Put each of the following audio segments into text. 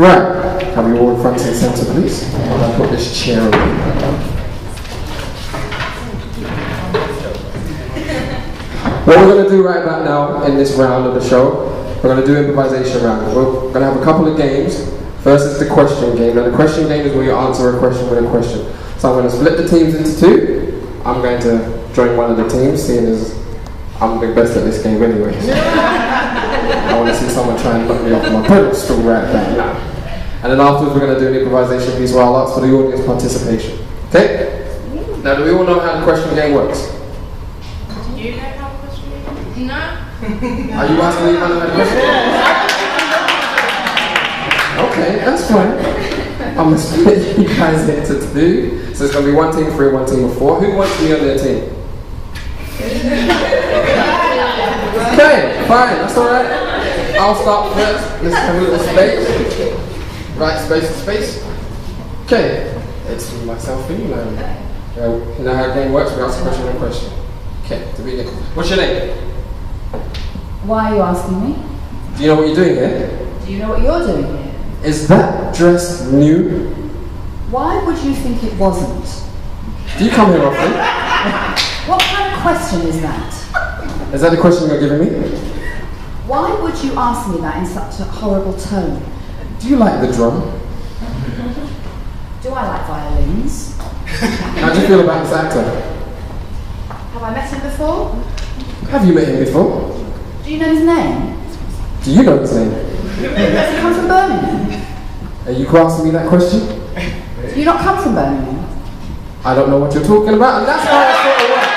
Right, can we all front and centre, please? I'll put this chair away. What we're going to do right about now in this round of the show, we're going to do improvisation round. We're going to have a couple of games. First is the question game. Now the question game is where you answer a question with a question. So I'm going to split the teams into two. I'm going to join one of the teams, seeing as I'm the best at this game anyway. I want to see someone try and knock me off my pedestal right now. And then afterwards we're going to do an improvisation piece where I'll ask for the audience participation. Okay? Now do we all know how the question game works? Do you know how the question game works? No. Are you asking me how the question game works? Okay, that's fine. I'm going to split you guys into two. So it's going to be one team of three, one team of four. Who wants to be on their team? Okay, fine, that's alright. I'll start first. Let's have a little space. Right, space to space. Okay, it's myself and you know. You know how the game works? We ask a question and a question. Okay, to begin. What's your name? Why are you asking me? Do you know what you're doing here? Do you know what you're doing here? Is that dress new? Why would you think it wasn't? Do you come here often? What kind of question is that? Is that the question you're giving me? Why would you ask me that in such a horrible tone? Do you like the drum? Do I like violins? How do you feel about this actor? Have I met him before? Have you met him before? Do you know his name? Do you know his name? Does he come from Birmingham? Are you asking me that question? Do you not come from Birmingham? I don't know what you're talking about, and that's why I thought it was.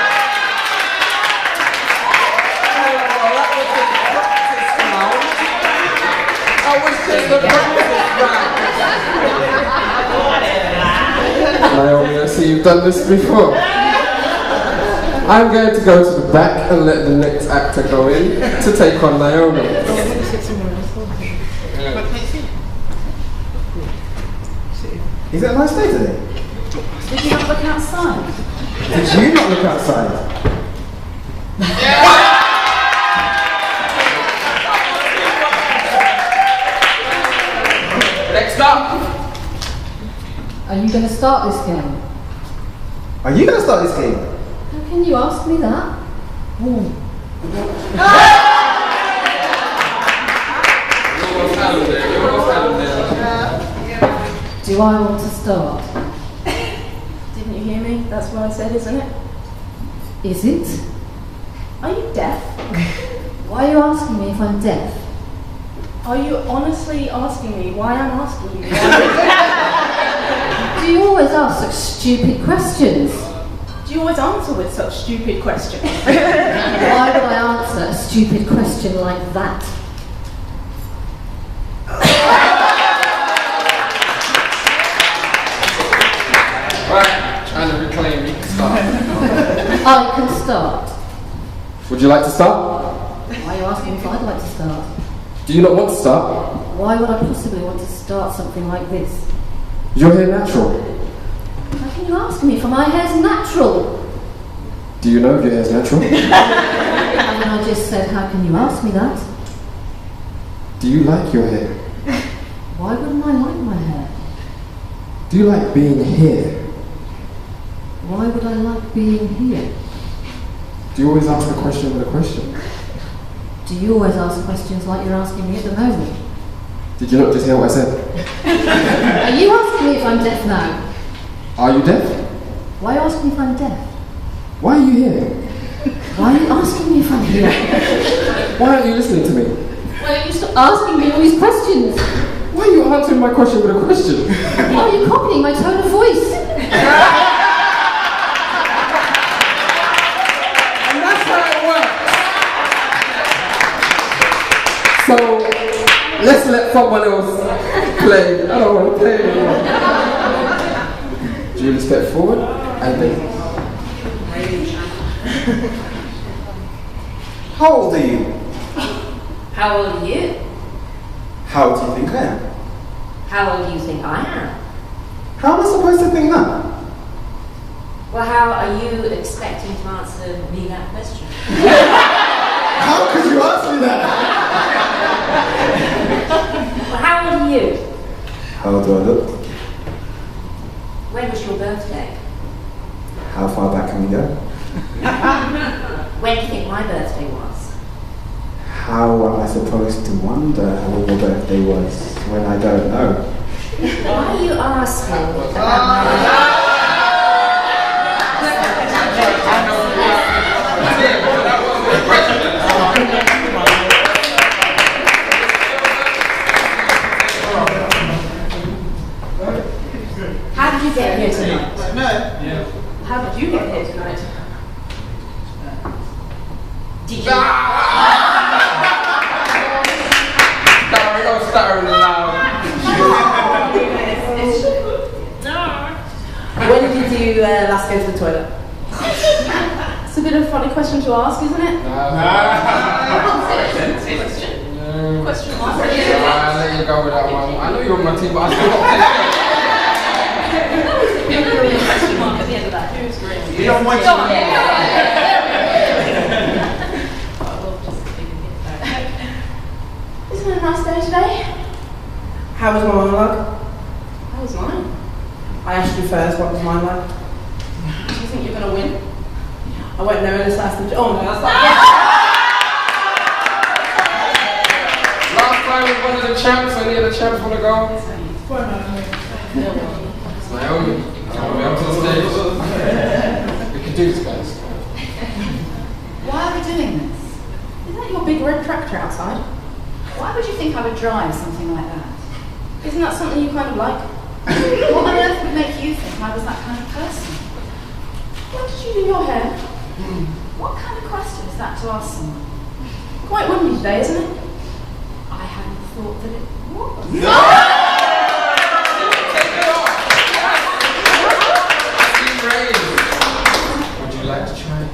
Naomi, I see you've done this before. I'm going to go to the back and let the next actor go in to take on Naomi. Is it a nice day today? Did you not look outside? Did you not look outside? Next up! Are you going to start this game? Are you going to start this game? How can you ask me that? Ooh. Do I want to start? Didn't you hear me? That's what I said, isn't it? Is it? Are you deaf? Why are you asking me if I'm deaf? Are you honestly asking me why I'm asking you? Do you always ask such stupid questions? Do you always answer with such stupid questions? Why would I answer a stupid question like that? Right, trying to reclaim you. Start. I can start. Would you like to start? Why are you asking if I'd like to start? Do you not want to start? Why would I possibly want to start something like this? Your hair natural. How can you ask me if my hair's natural? Do you know if your hair's natural? And I just said, how can you ask me that? Do you like your hair? Why wouldn't I like my hair? Do you like being here? Why would I like being here? Do you always ask a question with a question? Do you always ask questions like you're asking me at the moment? Did you not just hear what I said? Are you asking me if I'm deaf now? Are you deaf? Why are you asking me if I'm deaf? Why are you here? Why are you asking me if I'm here? Why aren't you listening to me? Why don't you stop asking me all these questions? Why are you answering my question with a question? Why are you copying my tone of voice? And that's how it works. So, let's let someone else play. I don't want to play anymore. Julie, step forward and then. How old are you? How old are you? How do you think I am? How old do you think I am? How am I supposed to think that? Well, how are you expecting to answer me that question? How could you ask me that? Well, how old are you? How old do I look? When was your birthday? How far back can we go? When do you think my birthday was? How am I supposed to wonder when your birthday was when I don't know? Why are you asking about my How did you get here tonight? No. How did you get here tonight? Did you? Starring loud. When did you last go to the toilet? It's a bit of a funny question to ask, isn't it? Question mark. I'll let you go with that one. I know you're on my team, but I still got Question mark at the end of that. Who's green? You don't want Go on. Isn't it a nice day today? How was my monologue? How was mine? I asked you first, what was mine like? Do you think you're going to win? I won't know unless I ask them. Oh no, that's not. Last time we won the champs, any of the champs want to go? It's Naomi. Naomi, up to the stage. We can do this, guys. Why are we doing this? Is that your big red tractor outside? Why would you think I would drive something like that? Isn't that something you kind of like? What on earth would make you think I was that kind of person? Why did you do your hair? What kind of question is that to ask someone? Quite windy today, isn't it? I hadn't thought that it was. Would you like to try it?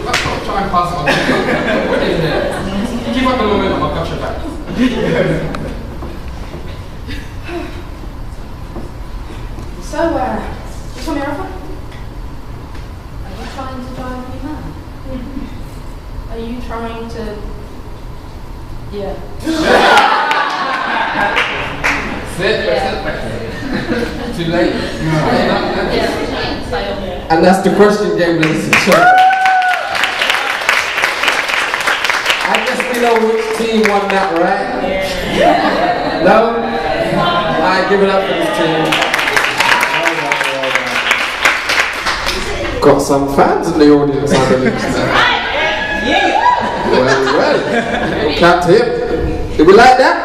I'll try and pass it on. What is it? Keep up the momentum, I'll cut your back. So, you come here often? Are you trying to drive me mad? Are you trying to... Yeah. Sit. Too late. Yeah. And that's the question game, ladies and gentlemen. I guess we know which team won that, right? No? Alright, give it up for this team. Got some fans in the audience, I believe. Well. Clapped him. Did we like that?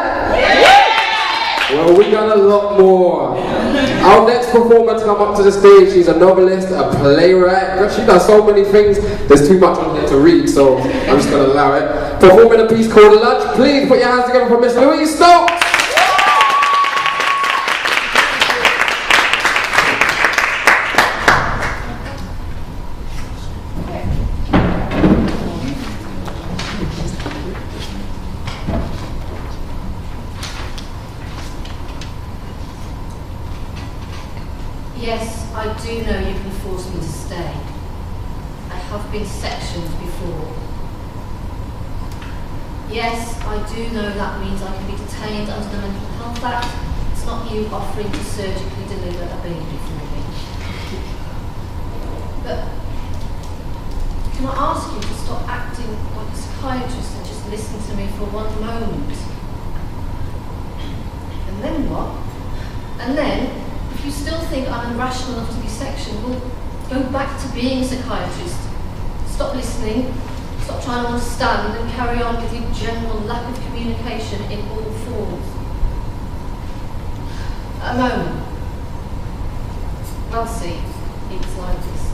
Well, we got a lot more. Our next performer to come up to the stage, she's a novelist, a playwright. She does so many things, there's too much on here to read, so I'm just going to allow it. Performing a piece called Lunch. Please put your hands together for Miss Louise Stokes. Yes, I do know you can force me to stay. I have been sectioned before. Yes, I do know that means I can be detained under the Mental Health Act. It's not you offering to surgically deliver a baby for me. But can I ask you to stop acting like a psychiatrist and just listen to me for one moment? And then what? And then, if you still think I'm irrational enough to be sectioned, well, go back to being a psychiatrist. Stop listening, stop trying to understand, and carry on with your general lack of communication in all forms. A moment. I'll see. It's like this.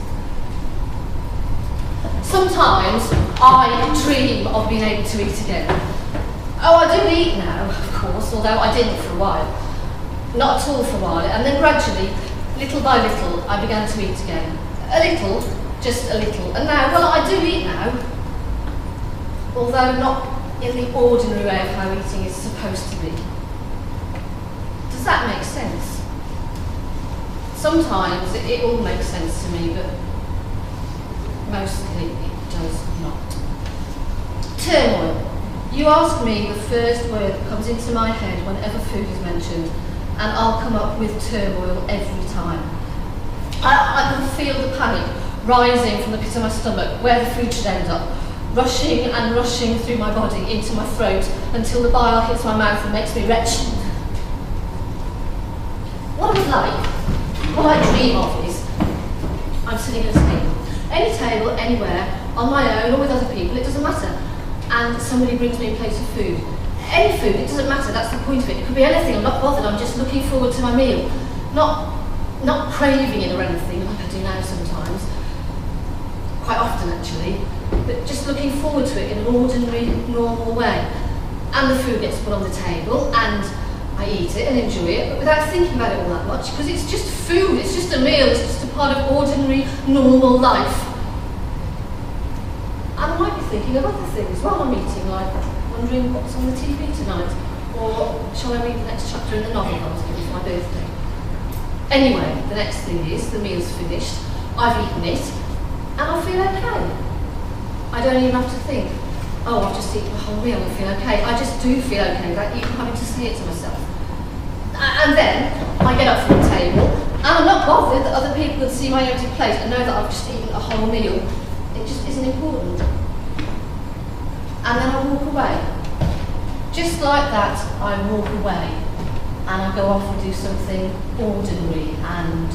Sometimes I dream of being able to eat again. Oh, I do eat now, of course, although I didn't for a while. Not at all for a while, and then gradually, little by little, I began to eat again. A little, just a little, and now, well, I do eat now. Although not in the ordinary way of how eating is supposed to be. Does that make sense? Sometimes it all makes sense to me, but mostly it does not. Turmoil. You ask me the first word that comes into my head whenever food is mentioned, and I'll come up with turmoil every time. I can feel the panic rising from the pit of my stomach, where the food should end up, rushing and rushing through my body into my throat until the bile hits my mouth and makes me retch. What I would like, what I dream of is, I'm sitting at a table. Any table, anywhere, on my own or with other people, it doesn't matter. And somebody brings me a plate of food. Any food, it doesn't matter, that's the point of it. It could be anything, I'm not bothered, I'm just looking forward to my meal. Not craving it or anything, like I do now sometimes. Quite often actually. But just looking forward to it in an ordinary, normal way. And the food gets put on the table, and I eat it and enjoy it, but without thinking about it all that much, because it's just food, it's just a meal, it's just a part of ordinary, normal life. And I might be thinking of other things while I'm eating, like wondering what's on the TV tonight, or shall I read the next chapter in the novel I was given for my birthday? Anyway, the next thing is, the meal's finished, I've eaten it, and I feel okay. I don't even have to think, oh, I've just eaten the whole meal, I feel okay. I just do feel okay without even having to say it to myself. And then, I get up from the table, and I'm not bothered that other people can see my empty plate and know that I've just eaten a whole meal. It just isn't important. And then I walk away. Just like that, I walk away, and I go off and do something ordinary and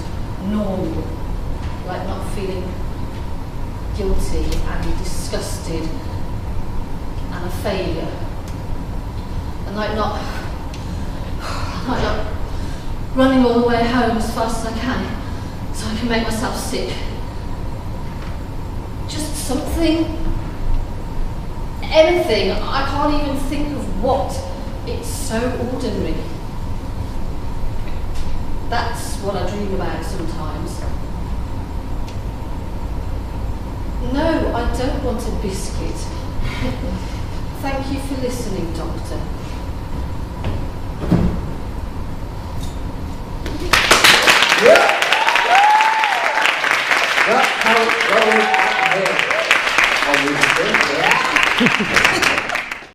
normal, like not feeling guilty and disgusted and a failure, and like not running all the way home as fast as I can so I can make myself sick. Just something, anything, I can't even think of what. It's so ordinary. That's what I dream about sometimes. No, I don't want a biscuit. Thank you for listening, Doctor.